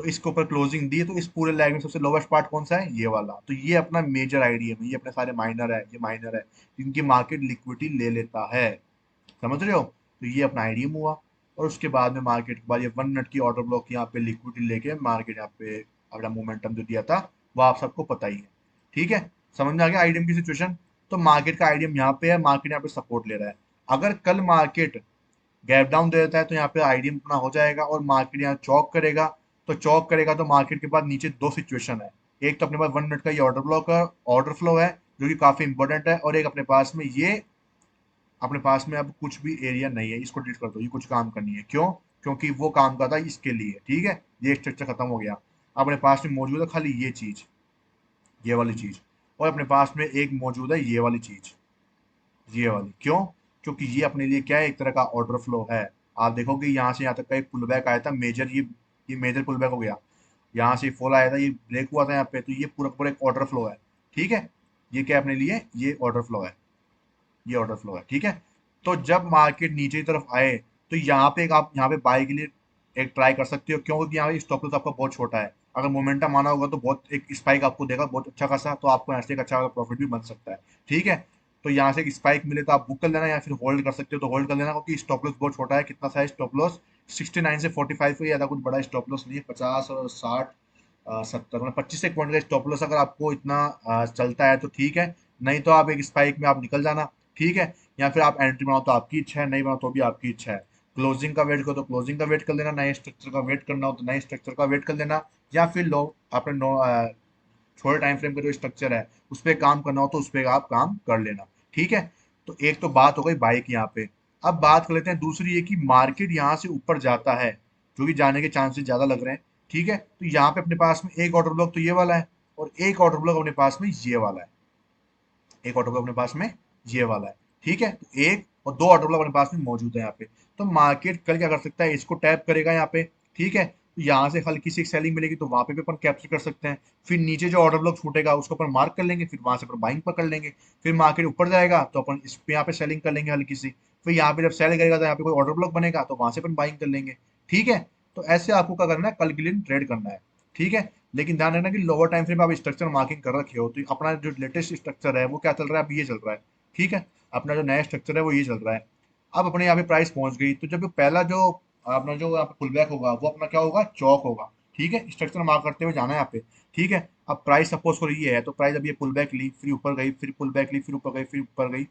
तो इसके ऊपर क्लोजिंग दी है, तो इस पूरे लैग में सबसे लोवेस्ट पार्ट कौन सा है? ये वाला। तो ये अपना मेजर आईडीएम है, ये अपने सारे माइनर है, ये माइनर है जिनकी मार्केट लिक्विडिटी ले लेता है। समझ रहे हो? तो ये अपना आईडीएम हुआ। और उसके बाद में मार्केट के बाद ये 1 मिनट की ऑर्डर ब्लॉक यहाँ पे लिक्विडिटी लेके मार्केट यहाँ पे अपना मोमेंटम जो दिया था वो आप सबको पता ही है। ठीक है, समझ में आ गया आईडीएम की सिचुएशन? तो मार्केट का आईडीएम यहाँ पे है, मार्केट यहाँ पे सपोर्ट ले रहा है। अगर कल मार्केट गैप डाउन दे देता है तो यहाँ पे आईडीएम अपना हो जाएगा और मार्केट यहाँ चौक करेगा। तो चौक करेगा तो मार्केट के बाद नीचे दो सिचुएशन है। एक तो अपने पास 1 मिनट का ये ऑर्डर ब्लॉक है, ऑर्डर फ्लो है, जो कि काफी इंपॉर्टेंट है। और एक अपने पास में ये, अपने पास में अब कुछ भी एरिया नहीं है, इसको डिलीट कर दो, ये कुछ काम करनी है। क्यों? क्योंकि वो काम का था इसके लिए। ठीक है, ये स्ट्रक्चर खत्म हो गया। अपने पास में मौजूद है खाली ये चीज, ये वाली चीज। और अपने पास में एक मौजूद है ये वाली चीज, ये वाली। क्यों? क्योंकि ये अपने लिए क्या है, एक तरह का ऑर्डर फ्लो है। आप देखोगे यहाँ से यहाँ तक का एक पुल बैक आया था मेजर, ये मेजर पुल बैक हो गया। यहाँ से फॉल आया था, ये ब्रेक हुआ था यहाँ पे, तो ये पूरा पूरा एक ऑर्डर फ्लो है। ठीक है, ये क्या है अपने लिए, ये ऑर्डर फ्लो है, ये ऑर्डर फ्लो है। ठीक है, तो जब मार्केट नीचे की तरफ आए तो यहाँ पे एक, आप यहाँ पे बाय के लिए एक ट्राई कर सकते हो। क्यों? क्योंकि यहाँ पे स्टॉप लॉस आपका बहुत छोटा है। अगर मोमेंटम आना होगा तो बहुत एक स्पाइक आपको देगा बहुत अच्छा खासा, तो आपको ऐसे एक अच्छा प्रॉफिट भी बन सकता है। ठीक है, तो यहाँ से एक स्पाइक मिले तो आप बुक कर लेना, या फिर होल्ड कर सकते हो तो होल्ड कर लेना, क्योंकि स्टॉप लॉस बहुत छोटा है। कितना सा है स्टॉप लॉस? 69 से 45 का, ज्यादा कुछ बड़ा स्टॉप लॉस नहीं है। 50 और 60, 70, मतलब 25 एक पॉइंट का स्टॉप लॉस अगर आपको इतना चलता है तो ठीक है। नहीं तो आप एक स्पाइक में आप निकल जाना। ठीक है, या फिर आप एंट्री बनाओ तो आपकी इच्छा है, नहीं बनाओ तो भी आपकी इच्छा है। क्लोजिंग का वेट करो तो क्लोजिंग का वेट कर लेना, नए स्ट्रक्चर का वेट करना हो तो नए स्ट्रक्चर का वेट कर लेना। या फिर लो अपने छोटे टाइम फ्रेम का जो स्ट्रक्चर है उस पर काम करना हो तो उस पर आप काम कर लेना। ठीक है, तो एक तो बात हो गई बाइक यहाँ पे। अब बात कर लेते हैं दूसरी, ये कि मार्केट यहाँ से ऊपर जाता है, जो कि जाने के चांसेस ज्यादा लग रहे हैं। ठीक है, तो यहाँ पे अपने पास में एक ऑर्डर ब्लॉक तो ये वाला है, और एक ऑर्डर ब्लॉक अपने पास में ये वाला है, एक ऑर्डर ब्लॉक अपने पास में ये वाला है। ठीक है, तो एक और दो ऑर्डर ब्लॉक अपने पास में मौजूद है यहाँ पे। तो मार्केट कल क्या कर सकता है, इसको टैप करेगा यहाँ पे। ठीक है, तो यहाँ से हल्की सी सेलिंग मिलेगी तो वहां पे भी अपन कैप्चर कर सकते हैं। फिर नीचे जो ऑर्डर ब्लॉक छूटेगा उसको अपन मार्क कर लेंगे, फिर वहां से अपन बाइंग पकड़ लेंगे। फिर मार्केट ऊपर जाएगा तो अपन इस पे यहाँ पे सेलिंग कर लेंगे हल्की सी। फिर यहाँ पे जब सेल करेगा तो यहाँ पे कोई ऑर्डर ब्लॉक बनेगा तो वहां से अपन बाइंग कर लेंगे। ठीक है, तो ऐसे आपको क्या करना है, कल के लिए ट्रेड करना है। ठीक है, लेकिन ध्यान रखना कि लोअर टाइम फ्रेम में आप स्ट्रक्चर मार्किंग कर रखे हो, तो अपना जो लेटेस्ट स्ट्रक्चर है वो क्या चल रहा है, अब ये चल रहा है। ठीक है, अपना जो नया स्ट्रक्चर है वो ये चल रहा है। अब अपने यहाँ पे प्राइस पहुंच गई, तो जब पहला जो अपना जो यहाँ पे पुल बैक होगा वो अपना क्या होगा, चौक होगा। ठीक है, स्ट्रक्चर मार्क करते हुए जाना है यहाँ पे। ठीक है, अब प्राइस सपोज करो ये है, तो प्राइस अब ये पुल बैक ली, फिर ऊपर गई, फिर पुल बैक ली, फिर ऊपर गई, फिर ऊपर गई,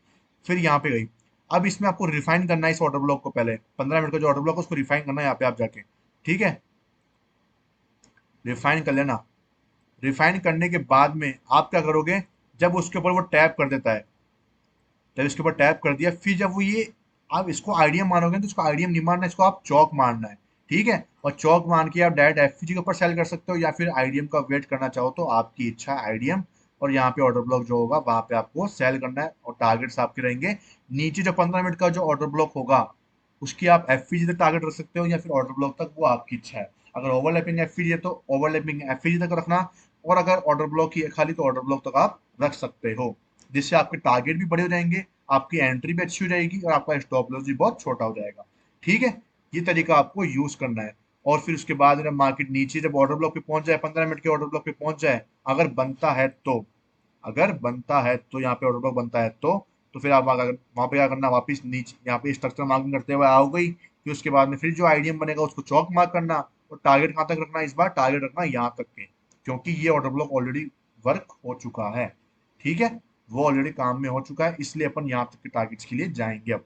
फिर यहाँ पे गई। अब इसमें आपको रिफाइन करना है इस ऑर्डर ब्लॉक को, पहले 15 मिनट का जो ऑर्डर ब्लॉक है उसको रिफाइन करना है यहाँ पे आप जाके। ठीक है, रिफाइन कर लेना। रिफाइन करने के बाद में आप क्या करोगे, जब उसके ऊपर वो टैप कर देता है, जब इसके ऊपर टैप कर दिया, फिर जब वो ये, आप इसको आईडीएम मानोगे तो इसको आईडीएम नहीं मानना, इसको आप चौक मानना है। ठीक है, और चौक मान के आप डायरेक्ट एफपीजी के ऊपर सेल कर सकते हो, या फिर आईडीएम का वेट करना चाहो तो आपकी इच्छा है आईडीएम। और यहाँ पे ऑर्डर ब्लॉक जो होगा वहां पे आपको सेल करना है, और टारगेट्स आपके रहेंगे नीचे जो 15 मिनट का जो ऑर्डर ब्लॉक होगा उसकी आप एफपीजी तक टारगेट रख सकते हो, या फिर ऑर्डर ब्लॉक तक, वो आपकी इच्छा है। अगर ओवरलैपिंग एफपीजी है तो ओवरलैपिंग एफपीजी तक रखना, और अगर ऑर्डर ब्लॉक ही है खाली तो ऑर्डर ब्लॉक तक आप रख सकते हो, जिससे आपके टारगेट भी बड़े हो जाएंगे, आपकी एंट्री भी अच्छी हो जाएगी, और आपका स्टॉप लॉस भी बहुत छोटा हो जाएगा। ठीक है, ये तरीका आपको यूज करना है। और फिर उसके बाद जब मार्केट नीचे जब ऑर्डर ब्लॉक पे पहुंच जाए, 15 मिनट के ऑर्डर ब्लॉक पे पहुंच जाए, अगर बनता है तो, अगर बनता है तो यहाँ पे ऑर्डर ब्लॉक बनता है तो फिर आप वहां पे क्या करना, वापस नीचे यहाँ पे स्ट्रक्चर मार्किंग करते हुए आओ गई। फिर उसके बाद में फिर जो आईडीएम बनेगा उसको चौक मार्क करना, और टारगेट कहाँ तक रखना, इस बार टारगेट रखना यहाँ तक के, क्योंकि ये ऑर्डर ब्लॉक ऑलरेडी वर्क हो चुका है। ठीक है, वो ऑलरेडी काम में हो चुका है, इसलिए अपन यहाँ तक के टारगेट्स के लिए जाएंगे अब।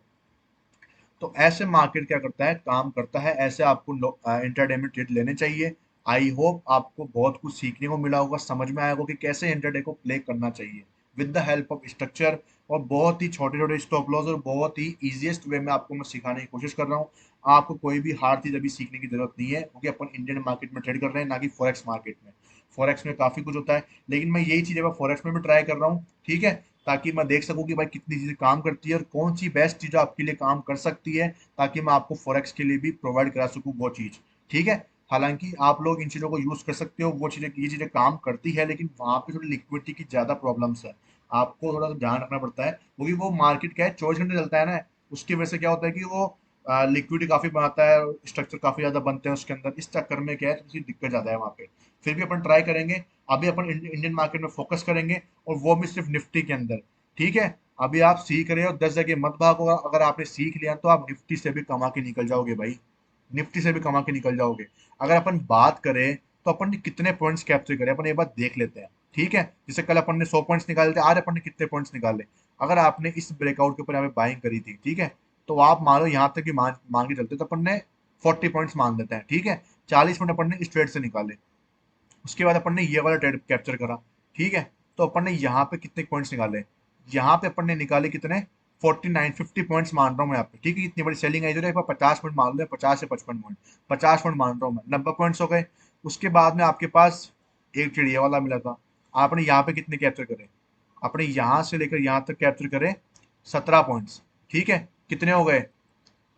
तो ऐसे मार्केट क्या करता है, काम करता है, ऐसे आपको इंटरडे में ट्रेड लेने चाहिए। आई होप आपको बहुत कुछ सीखने को मिला होगा, समझ में आया होगा कि कैसे इंटरडे को प्ले करना चाहिए with the help of structure, और बहुत ही छोटे छोटे स्टॉप लॉस, और बहुत ही इजीएस्ट वे में आपको मैं सिखाने की कोशिश कर रहा हूँ। आपको कोई भी हार्ड चीज अभी सीखने की जरूरत नहीं है, क्योंकि अपन इंडियन मार्केट में ट्रेड कर रहे हैं, ना कि फॉरेक्स मार्केट में। फॉरेक्स में काफी कुछ होता है, लेकिन मैं यही चीजें फॉरेक्स में भी ट्राई कर रहा हूँ। ठीक है, ताकि मैं देख सकूं कि भाई कितनी चीजें काम करती है और कौन सी बेस्ट चीज आपके लिए काम कर सकती है, ताकि मैं आपको फॉरेक्स के लिए भी प्रोवाइड करा सकूं वो चीज। ठीक है, हालांकि आप लोग इन चीजों को यूज कर सकते हो, वो चीजें, ये चीजें काम करती है, लेकिन वहां पे थोड़ी लिक्विडिटी की ज्यादा प्रॉब्लम्स है। आपको थोड़ा सा ध्यान रखना पड़ता है, क्योंकि वो मार्केट क्या है, 24 घंटे चलता है ना, उसकी वजह से क्या होता है कि वो लिक्विडिटी काफी बनाता है, स्ट्रक्चर काफी ज्यादा बनते हैं उसके अंदर। इस चक्कर में क्या है, थोड़ी सी दिक्कत ज्यादा है वहाँ पे। फिर भी अपन ट्राई करेंगे। अभी अपन इंडियन मार्केट में फोकस करेंगे, और वो भी सिर्फ निफ्टी के अंदर। ठीक है। अभी आप सीख रहे हो, 10 जगह मत भागो। अगर आपने सीख लिया तो आप निफ्टी से भी कमा के निकल जाओगे भाई। निफ्टी से भी कमा के निकल जाओगे। अगर अपन बात करें तो अपन ने कितने पॉइंट्स कैप्चर करे, अपन एक बार देख लेते हैं। ठीक है। जैसे कल अपन ने 100 पॉइंट्स निकाले थे, आज अपन ने कितने पॉइंट्स निकाले। अगर आपने इस ब्रेकआउट के ऊपर यहाँ पे बाइंग करी थी, ठीक है, तो आप मान लो यहाँ तक कि मान के चलते तो अपन ने 40 पॉइंट्स मान लेते हैं। ठीक है। 40 पॉइंट अपन ने इस ट्रेड से निकाले। उसके बाद अपन ने ये वाला ट्रेड कैप्चर करा। ठीक है। तो अपन ने यहाँ पे कितने पॉइंट्स निकाले, यहाँ पे अपन ने निकाले कितने, 49 50 पॉइंट्स मान रहा हूँ मैं यहाँ पे। ठीक है। इतनी बड़ी सेलिंग आई तो एक बार 50 पॉइंट मान लो, 50 से 55 पॉइंट, 50 पॉइंट मान रहा हूँ मैं, 90 पॉइंट्स हो गए। उसके बाद में आपके पास एक ट्रेड ये वाला मिला था। आपने यहाँ पे कितने कैप्चर करे, आपने यहाँ से लेकर यहाँ तक कैप्चर करे 17 पॉइंट्स। ठीक है। कितने हो गए,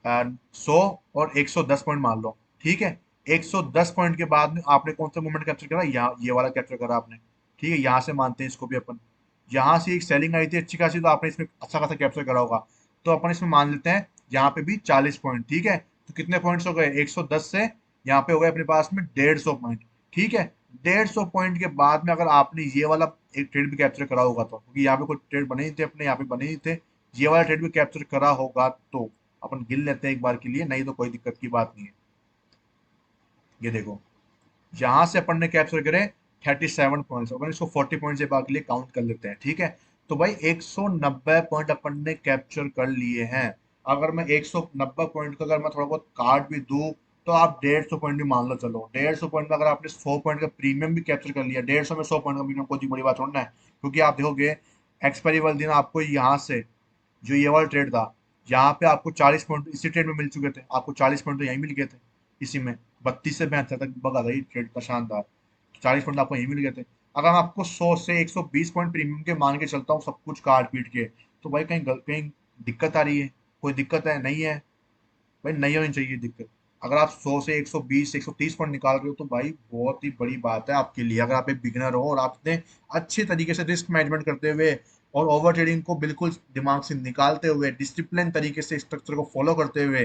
100 और 110 पॉइंट मान लो। ठीक है। 110 पॉइंट के बाद में आपने कौन सा मूवमेंट कैप्चर करा, यहाँ ये वाला कैप्चर करा आपने। ठीक है। यहाँ से मानते हैं इसको भी अपन। यहाँ से एक सेलिंग आई थी अच्छी खासी, तो आपने इसमें अच्छा खासा कैप्चर करा होगा। तो अपन इसमें मान लेते हैं यहाँ पे भी 40 पॉइंट। ठीक है। तो कितने पॉइंट्स हो गए, 110 से यहाँ पे हो गए अपने पास में 150 पॉइंट। ठीक है। 150 पॉइंट के बाद में अगर आपने ये वाला एक ट्रेड भी कैप्चर करा होगा, तो क्योंकि यहाँ पे कोई ट्रेड बने नहीं थे अपने, यहाँ पे बने नहीं थे, ये वाला ट्रेड भी कैप्चर करा होगा तो अपन गिन लेते हैं एक बार के लिए, नहीं तो कोई दिक्कत की बात नहीं है। ये देखो, यहाँ से अपन ने कैप्चर करे 37 पॉइंट्स, अपन इसको 40 पॉइंट से बार के लिए काउंट कर लेते हैं। ठीक है। तो भाई 190 पॉइंट अपन ने कैप्चर कर लिए हैं। अगर मैं 190 पॉइंट को अगर मैं थोड़ा बहुत काट भी दूं, तो आप 150 पॉइंट भी मान लो। चलो 150 पॉइंट में अगर आपने 100 पॉइंट का प्रीमियम भी कैप्चर कर लिया, 150 में 100 पॉइंट का प्रीमियम कोई बड़ी बात थोड़ा ना है। क्योंकि आप देखोगे एक्सपायरी वाले दिन आपको यहाँ से जो ये वाला ट्रेड था, यहाँ पे आपको 40 पॉइंट इसी ट्रेड में मिल चुके थे, आपको 40 पॉइंट तो यहीं मिल गए थे इसी में। 32 से 72 तक बगा था ये ट्रेड का शानदार। 40 पॉइंट आपको यहीं मिल गए थे। अगर मैं आपको 100 से 120 पॉइंट प्रीमियम के मान के चलता हूँ सब कुछ काट पीट के, तो भाई कहीं दिक्कत आ रही है, कोई दिक्कत है नहीं है। भाई नहीं होनी चाहिए दिक्कत। अगर आप 100 से 120 130 पॉइंट निकाल रहे हो, तो भाई बहुत ही बड़ी बात है आपके लिए। अगर आप एक बिगिनर हो और आपने अच्छे तरीके से रिस्क मैनेजमेंट करते हुए और ओवर ट्रेडिंग को बिल्कुल दिमाग से निकालते हुए, डिसिप्लिन तरीके से स्ट्रक्चर को फॉलो करते हुए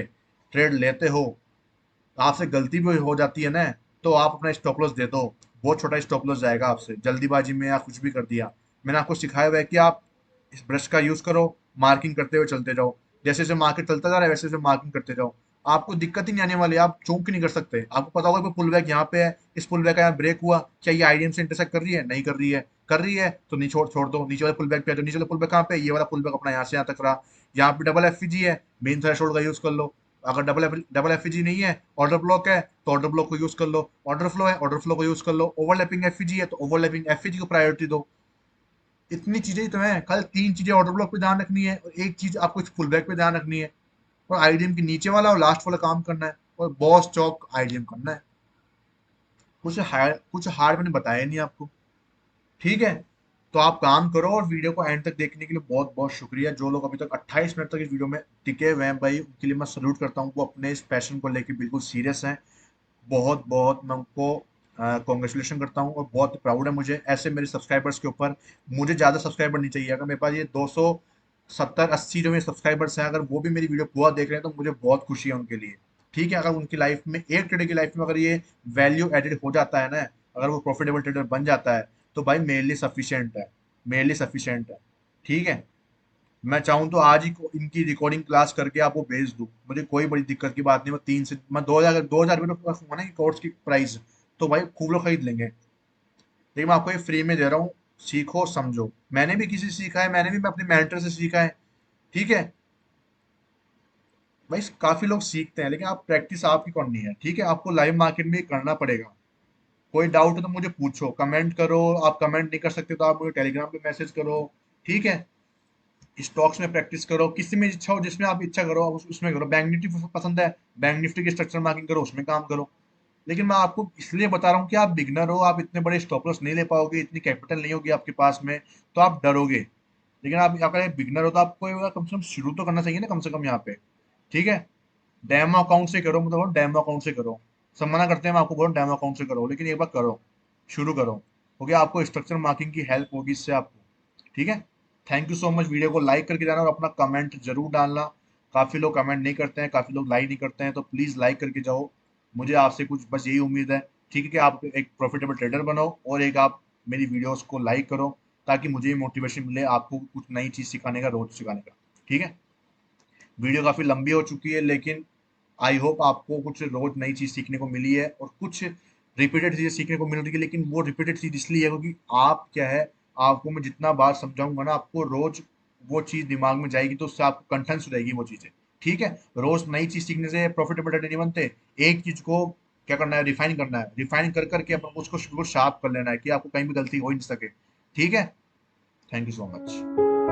ट्रेड लेते हो, आपसे गलती भी हो जाती है ना, तो आप अपना स्टॉप लॉस दे दो। बहुत छोटा स्टॉप लॉस जाएगा आपसे, जल्दीबाजी में या कुछ भी कर दिया। मैंने आपको सिखाया हुआ है कि आप इस ब्रश का यूज करो, मार्किंग करते हुए चलते जाओ। जैसे जैसे मार्केट चलता जा रहा है वैसे वैसे मार्किंग करते जाओ। आपको दिक्कत ही नहीं आने वाली, आप चूक नहीं कर सकते। आपको पता होगा कि पुल बैक यहाँ पे है, इस पुल बैक का यहाँ ब्रेक हुआ, क्या ये आईडीएम से इंटरसेक्ट कर रही है, नहीं कर रही है, कर रही है तो नहीं, छोड़ छोड़ दो, नीचे वाले पुल बैक पे आ जाओ। नीचे वाला पुल बैक कहाँ पे है, ये वाला पुल बैक अपना यहाँ से यहाँ तक रहा। यहाँ पे डबल एफ है, मेन थ्रेशोल्ड का यूज कर लो। अगर डबल एफ नहीं है, ऑर्डर ब्लॉक है, तो ऑर्डर ब्लॉक को यूज कर लो। ऑर्डर फ्लो है, ऑर्डर फ्लो को यूज कर लो। ओवरलैपिंग एफ है तो ओवरलैपिंग एफ को प्रायोरिटी दो। इतनी चीजें ही तो है, कल 3 चीजें ऑर्डर ब्लॉक पे ध्यान रखनी है, और एक चीज आपको फुल बैक पे ध्यान रखनी है, और आईडीएम के नीचे वाला और लास्ट वाला काम करना है, और बॉस चौक आईडीएम करना है। कुछ हार्ड मैंने बताया नहीं आपको। ठीक है। तो आप काम करो, और वीडियो को एंड तक देखने के लिए बहुत बहुत शुक्रिया। जो लोग अभी तक 28 मिनट तक इस वीडियो में टिके हुए हैं भाई, उनके लिए मैं सल्यूट करता हूँ। वो अपने इस पैशन को लेके बिल्कुल सीरियस हैं। बहुत बहुत मैं उनको कॉन्ग्रेचुलेशन करता हूँ, और बहुत प्राउड है मुझे ऐसे मेरे सब्सक्राइबर्स के ऊपर। मुझे ज़्यादा सब्सक्राइबर नहीं चाहिए। अगर मेरे पास ये 270 80 जो मेरे सब्सक्राइबर्स हैं, अगर वो भी मेरी वीडियो पूरा देख रहे हैं, तो मुझे बहुत खुशी है उनके लिए। ठीक है। अगर उनकी लाइफ में, एक ट्रेडर की लाइफ में अगर ये वैल्यू एडेड हो जाता है ना, अगर वो प्रॉफिटेबल ट्रेडर बन जाता है, तो भाई मेरे लिए सफिशियंट है, मेरे लिए सफिशियंट है। ठीक है। मैं चाहूँ तो आज ही इनकी रिकॉर्डिंग क्लास करके आपको भेज दूँ, मुझे कोई बड़ी दिक्कत की बात नहीं। मैं 2,000 रुपये का हुआ ना कोर्स की प्राइस, तो भाई खूब लोग खरीद लेंगे। लेकिन मैं आपको ये फ्री में दे रहा हूँ, सीखो समझो। मैंने भी किसी से सीखा है, मैंने भी अपने मेंटर से सीखा है। ठीक है। भाई काफी लोग सीखते हैं, लेकिन आप प्रैक्टिस आपकी करनी है। ठीक है। आपको लाइव मार्केट में ये करना पड़ेगा। कोई डाउट है तो मुझे पूछो, कमेंट करो। आप कमेंट नहीं कर सकते तो आप मुझे टेलीग्राम पे मैसेज करो। ठीक है। स्टॉक्स में प्रैक्टिस करो, किसी में इच्छा हो, जिसमें आप इच्छा करो आप उसमें करो। बैंक निफ्टी पसंद है, बैंक निफ्टी की स्ट्रक्चर मार्किंग करो, उसमें काम करो। लेकिन मैं आपको इसलिए बता रहा हूँ कि आप बिगनर हो, आप इतने बड़े स्टॉप लॉस नहीं ले पाओगे, इतनी कैपिटल नहीं होगी आपके पास में, तो आप डरोगे। लेकिन आप अगर बिगनर हो तो आपको ये कम से कम शुरू तो करना चाहिए ना, कम से कम यहाँ पे। ठीक है। डैमो अकाउंट से करो, मतलब डैमो अकाउंट से करो। सब मना करते हैं, मैं आपको बोल डैमो अकाउंट से करो, लेकिन एक बार करो, शुरू करो। क्योंकि आपको स्ट्रक्चर मार्किंग की हेल्प होगी इससे आपको। ठीक है। Thank you so much. Video को लाइक करके जाना और अपना कमेंट जरूर डालना। काफी लोग कमेंट नहीं करते हैं, काफी लोग लाइक नहीं करते हैं, तो प्लीज लाइक करके जाओ। मुझे आपसे कुछ बस यही उम्मीद है, ठीक है, कि आप एक प्रॉफिटेबल ट्रेडर बनो और एक आप मेरी वीडियोस को लाइक करो, ताकि मुझे मोटिवेशन मिले आपको कुछ नई चीज सिखाने का, रोज सिखाने का। ठीक है, वीडियो काफी लंबी हो चुकी है, लेकिन आई होप आपको कुछ रोज नई चीज सीखने को मिली है, और कुछ रिपीटेड चीजें सीखने को मिल रही है, लेकिन वो रिपीटेड चीज इसलिए है क्योंकि आप क्या है, आपको मैं जितना बार समझाऊंगा ना, आपको रोज वो चीज दिमाग में जाएगी, तो उससे आपको कंठस्थ हो जाएगी वो चीजें। ठीक है, रोज नई चीज सीखने से प्रॉफिटेबल ट्रेडर नहीं बनते। एक चीज को क्या करना है, रिफाइन करना है, रिफाइन कर करके अपन को उसको बिल्कुल शार्प कर लेना है कि आपको कहीं भी गलती हो ही नहीं सके। ठीक है, थैंक यू सो मच।